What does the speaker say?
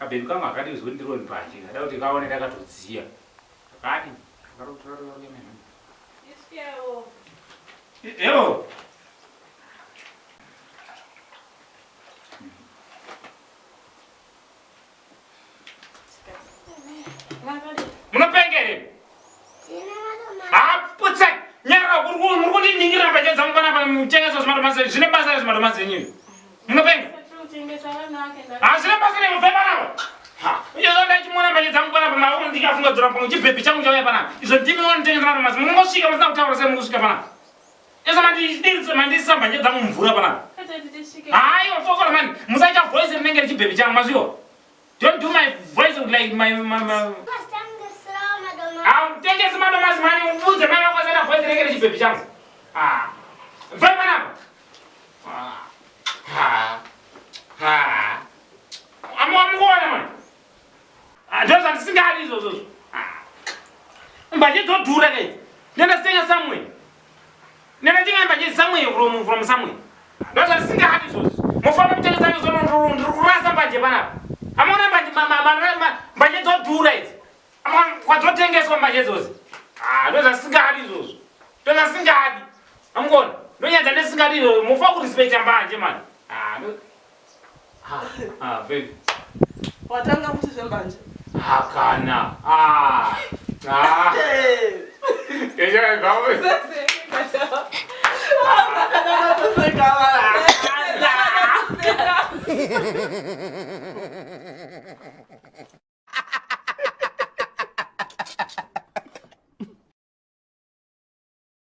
Kabeni kama akati uzondiro Mbanje. Ngada kuti kaone takatodziya. Akati akarotora kemene. Iskeo. Yo. Munopengere. Putsa nyara kurikuni ningira Mbanje dzangu pana muchengesa zvimadomasi zvine basa rezvimadomasi nyinyi. Munopenga? Zvine basa remufema navo. Izvo ndachimona Mbanje dzangu pana pamauno ndikafunga dzora pamwe chibhepi changu chauya pana. Izvo ndimi vanotengesa madomasi. Munongosvika musina kutaura sei munosvika pana. Izvo mandisa Mbanje dzangu mvura pana. Aiwa fokora man. Musaita voice rinenge richibhepi changu mazviwa. Don't do my voice like my tengesa madomasi mani ubudze mai vako zana voice rinenge richibhepi changu. Vai panapa. Amuona man. Ndoza ndisingadi izvozvo. Mbanje dzodhura kai. Nenda stenga somewhere. Nenda tinga Mbanje somewhere from somewhere. Ndoza ndisingadi izvozvo. Mufana kutengesa izvozvo ndikurasa Mbanje panapa. Amuona Mbanje dzodhura idzi. Amuona kwadzotengeswa Mbanje idzozi. Ndoza ndisingadi izvozvo. Ndoza ndisingadi. Amuona. Ndonyadza ndisingadi izvozvo. Mufa kurespecta Mbanje man. Baby. Watanga kuti zvembanje. Hakana. Hey. Keja gawe.